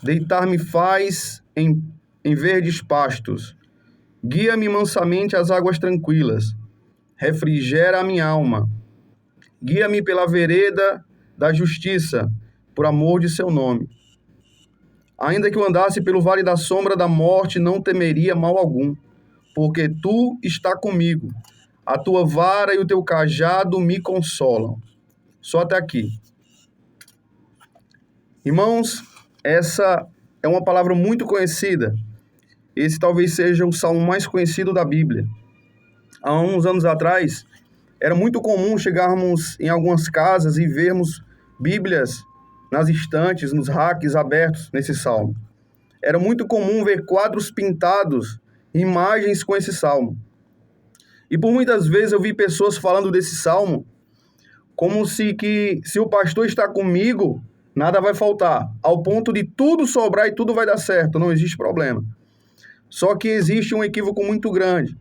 Deitar-me faz em verdes pastos. Guia-me mansamente às águas tranquilas. Refrigera a minha alma. Guia-me pela vereda da justiça, por amor de seu nome. Ainda que eu andasse pelo vale da sombra da morte, não temeria mal algum, porque tu está comigo. A tua vara e o teu cajado me consolam. Só até aqui. Irmãos, essa é uma palavra muito conhecida. Esse talvez seja o salmo mais conhecido da Bíblia. Há uns anos atrás, era muito comum chegarmos em algumas casas e vermos Bíblias nas estantes, nos racks abertos nesse salmo. Era muito comum ver quadros pintados, imagens com esse salmo. E por muitas vezes eu vi pessoas falando desse salmo como se o pastor está comigo, nada vai faltar, ao ponto de tudo sobrar e tudo vai dar certo, não existe problema. Só que existe um equívoco muito grande.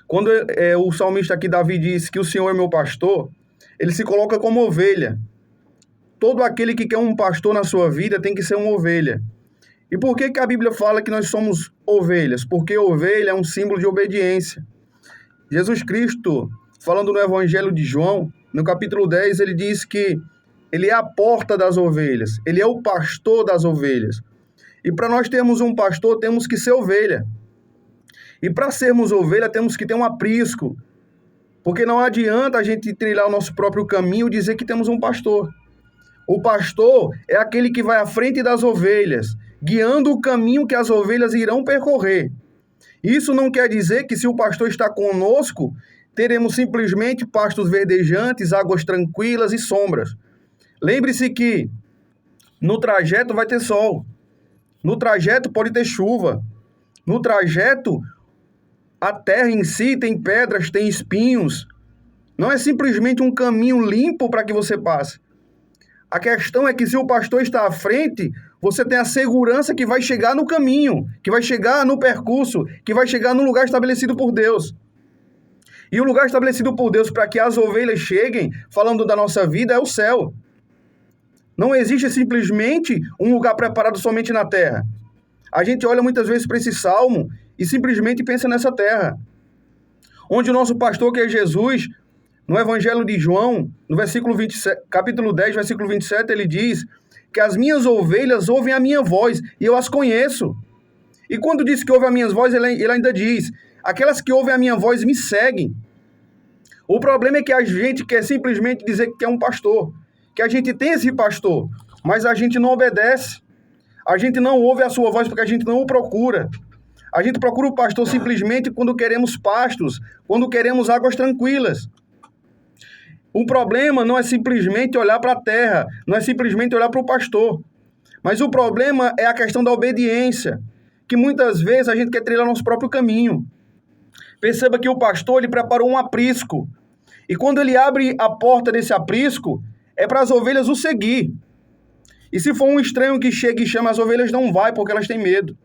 Quando o salmista aqui, Davi, diz que o Senhor é meu pastor, ele se coloca como ovelha. Todo aquele que quer um pastor na sua vida tem que ser uma ovelha. E por que a Bíblia fala que nós somos ovelhas? Porque ovelha é um símbolo de obediência. Jesus Cristo, falando no Evangelho de João, no capítulo 10, ele diz que ele é a porta das ovelhas, ele é o pastor das ovelhas. E para nós termos um pastor, temos que ser ovelha. E para sermos ovelha, temos que ter um aprisco. Porque não adianta a gente trilhar o nosso próprio caminho e dizer que temos um pastor. O pastor é aquele que vai à frente das ovelhas, guiando o caminho que as ovelhas irão percorrer. Isso não quer dizer que se o pastor está conosco, teremos simplesmente pastos verdejantes, águas tranquilas e sombras. Lembre-se que no trajeto vai ter sol. No trajeto pode ter chuva. No trajeto, a terra em si tem pedras, tem espinhos. Não é simplesmente um caminho limpo para que você passe. A questão é que se o pastor está à frente, você tem a segurança que vai chegar no caminho, que vai chegar no percurso, que vai chegar no lugar estabelecido por Deus. E o lugar estabelecido por Deus para que as ovelhas cheguem, falando da nossa vida, é o céu. Não existe simplesmente um lugar preparado somente na terra. A gente olha muitas vezes para esse salmo e simplesmente pensa nessa terra. Onde o nosso pastor, que é Jesus, no Evangelho de João, no versículo 27, capítulo 10, versículo 27, ele diz que as minhas ovelhas ouvem a minha voz e eu as conheço. E quando diz que ouve a minha voz, ele ainda diz, aquelas que ouvem a minha voz me seguem. O problema é que a gente quer simplesmente dizer que é um pastor, que a gente tem esse pastor, mas a gente não obedece. A gente não ouve a sua voz porque a gente não o procura. A gente procura o pastor simplesmente quando queremos pastos, quando queremos águas tranquilas. O problema não é simplesmente olhar para a terra, não é simplesmente olhar para o pastor. Mas o problema é a questão da obediência, que muitas vezes a gente quer trilhar nosso próprio caminho. Perceba que o pastor, ele preparou um aprisco. E quando ele abre a porta desse aprisco, é para as ovelhas o seguir. E se for um estranho que chega e chama, as ovelhas não vai porque elas têm medo.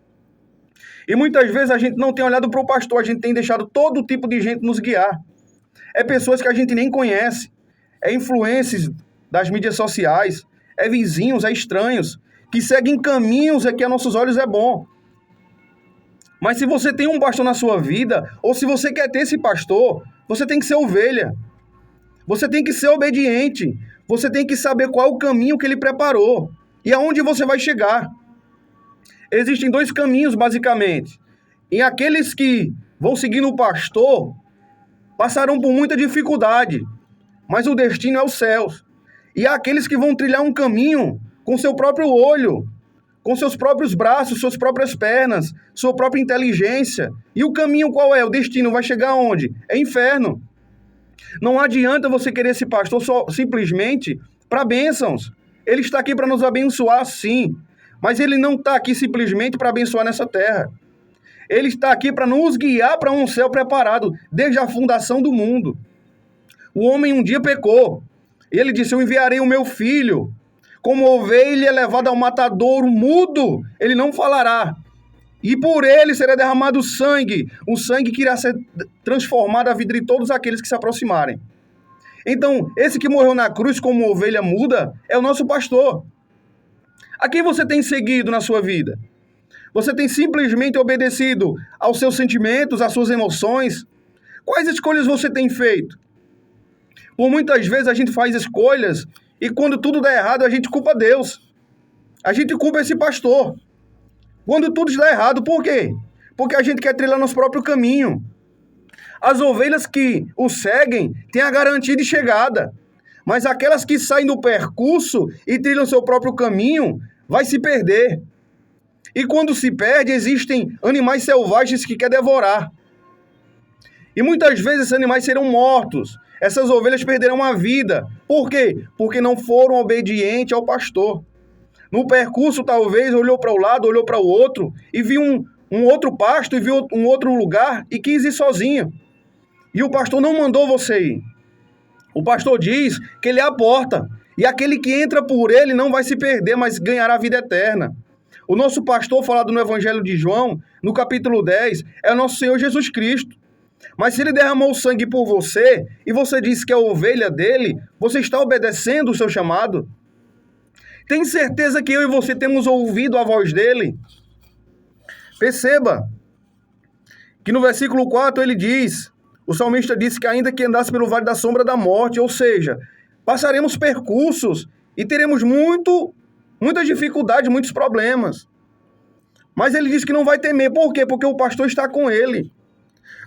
E muitas vezes a gente não tem olhado para o pastor, a gente tem deixado todo tipo de gente nos guiar. É pessoas que a gente nem conhece, é influências das mídias sociais, é vizinhos, é estranhos, que seguem caminhos que a nossos olhos é bom. Mas se você tem um pastor na sua vida, ou se você quer ter esse pastor, você tem que ser ovelha. Você tem que ser obediente. Você tem que saber qual é o caminho que ele preparou e aonde você vai chegar. Existem dois caminhos, basicamente. E aqueles que vão seguindo o pastor passarão por muita dificuldade, mas o destino é os céus. E há aqueles que vão trilhar um caminho com seu próprio olho, com seus próprios braços, suas próprias pernas, sua própria inteligência. E o caminho qual é? O destino vai chegar aonde? É inferno. Não adianta você querer esse pastor só simplesmente para bênçãos. Ele está aqui para nos abençoar, sim. Mas ele não está aqui simplesmente para abençoar nessa terra. Ele está aqui para nos guiar para um céu preparado desde a fundação do mundo. O homem um dia pecou. Ele disse, eu enviarei o meu filho. Como ovelha levada ao matadouro mudo, ele não falará. E por ele será derramado sangue, o sangue que irá ser transformado a vida de todos aqueles que se aproximarem. Então, esse que morreu na cruz como ovelha muda é o nosso pastor. A quem você tem seguido na sua vida? Você tem simplesmente obedecido aos seus sentimentos, às suas emoções? Quais escolhas você tem feito? Por muitas vezes a gente faz escolhas e quando tudo dá errado a gente culpa Deus. A gente culpa esse pastor. Quando tudo dá errado, por quê? Porque a gente quer trilhar nosso próprio caminho. As ovelhas que o seguem têm a garantia de chegada. Mas aquelas que saem do percurso e trilham seu próprio caminho, vai se perder. E quando se perde, existem animais selvagens que querem devorar. E muitas vezes esses animais serão mortos. Essas ovelhas perderão a vida. Por quê? Porque não foram obedientes ao pastor. No percurso, talvez, olhou para o lado, olhou para o outro, e viu um outro pasto, e viu um outro lugar, e quis ir sozinho. E o pastor não mandou você ir. O pastor diz que ele é a porta. E aquele que entra por ele não vai se perder, mas ganhará a vida eterna. O nosso pastor, falado no Evangelho de João, no capítulo 10, é o nosso Senhor Jesus Cristo. Mas se ele derramou o sangue por você, e você diz que é a ovelha dele, você está obedecendo o seu chamado? Tem certeza que eu e você temos ouvido a voz dele? Perceba que no versículo 4 ele diz, o salmista disse que ainda que andasse pelo vale da sombra da morte, ou seja, passaremos percursos e teremos muitas dificuldades, muitos problemas. Mas ele diz que não vai temer. Por quê? Porque o pastor está com ele.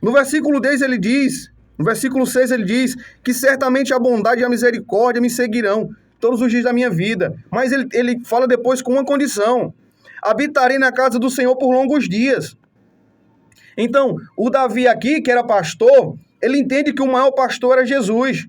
No versículo 10 ele diz, no versículo 6 ele diz que certamente a bondade e a misericórdia me seguirão todos os dias da minha vida. Mas ele fala depois com uma condição: habitarei na casa do Senhor por longos dias. Então, o Davi aqui, que era pastor, ele entende que o maior pastor era Jesus.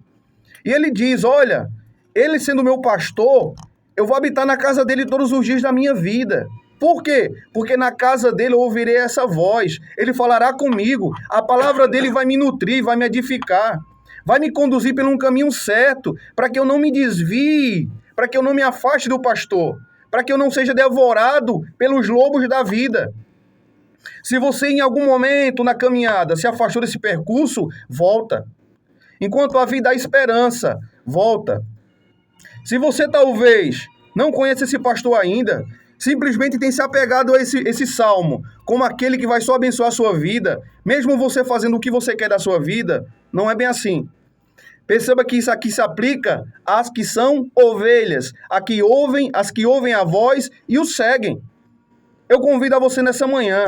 E ele diz, olha, ele sendo meu pastor, eu vou habitar na casa dele todos os dias da minha vida. Por quê? Porque na casa dele eu ouvirei essa voz. Ele falará comigo. A palavra dele vai me nutrir, vai me edificar. Vai me conduzir por um caminho certo, para que eu não me desvie, para que eu não me afaste do pastor, para que eu não seja devorado pelos lobos da vida. Se você em algum momento na caminhada se afastou desse percurso, volta. Enquanto a vida há esperança, volta. Se você talvez não conhece esse pastor ainda, simplesmente tem se apegado a esse salmo, como aquele que vai só abençoar a sua vida, mesmo você fazendo o que você quer da sua vida, não é bem assim. Perceba que isso aqui se aplica às que são ovelhas, as que ouvem a voz e o seguem. Eu convido a você nessa manhã,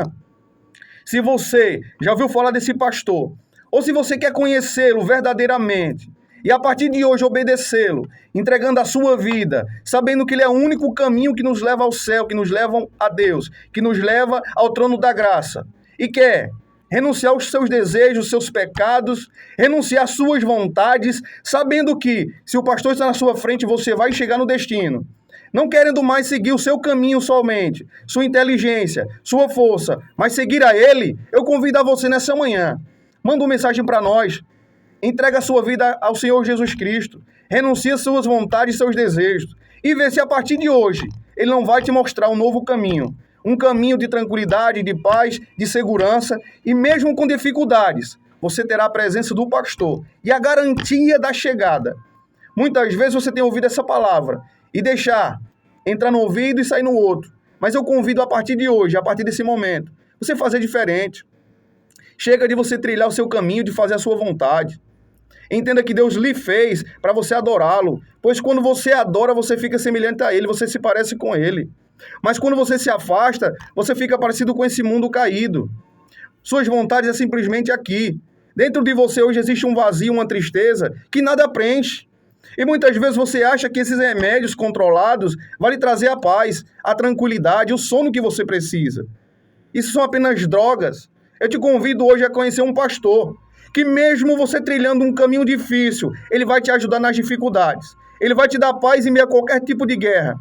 se você já ouviu falar desse pastor, ou se você quer conhecê-lo verdadeiramente, e a partir de hoje obedecê-lo, entregando a sua vida, sabendo que ele é o único caminho que nos leva ao céu, que nos leva a Deus, que nos leva ao trono da graça, e quer renunciar aos seus desejos, seus pecados, renunciar às suas vontades, sabendo que se o pastor está na sua frente, você vai chegar no destino. Não querendo mais seguir o seu caminho somente, sua inteligência, sua força, mas seguir a ele, eu convido a você nessa manhã. Manda uma mensagem para nós. Entrega a sua vida ao Senhor Jesus Cristo. Renuncia suas vontades e seus desejos. E vê se a partir de hoje ele não vai te mostrar um novo caminho. Um caminho de tranquilidade, de paz, de segurança. E mesmo com dificuldades, você terá a presença do pastor e a garantia da chegada. Muitas vezes você tem ouvido essa palavra e deixar entrar no ouvido e sair no outro. Mas eu convido a partir de hoje, a partir desse momento, você fazer diferente. Chega de você trilhar o seu caminho, de fazer a sua vontade. Entenda que Deus lhe fez para você adorá-lo, pois quando você adora, você fica semelhante a Ele, você se parece com Ele. Mas quando você se afasta, você fica parecido com esse mundo caído. Suas vontades é simplesmente aqui. Dentro de você hoje existe um vazio, uma tristeza, que nada preenche. E muitas vezes você acha que esses remédios controlados vão lhe trazer a paz, a tranquilidade, o sono que você precisa. Isso são apenas drogas. Eu te convido hoje a conhecer um pastor, que mesmo você trilhando um caminho difícil, ele vai te ajudar nas dificuldades. Ele vai te dar paz em meio a qualquer tipo de guerra.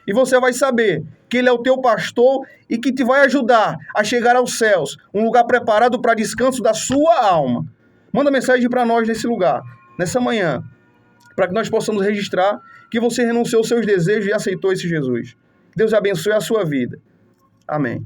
E você vai saber que ele é o teu pastor e que te vai ajudar a chegar aos céus, um lugar preparado para descanso da sua alma. Manda mensagem para nós nesse lugar, nessa manhã, para que nós possamos registrar que você renunciou aos seus desejos e aceitou esse Jesus. Deus abençoe a sua vida. Amém.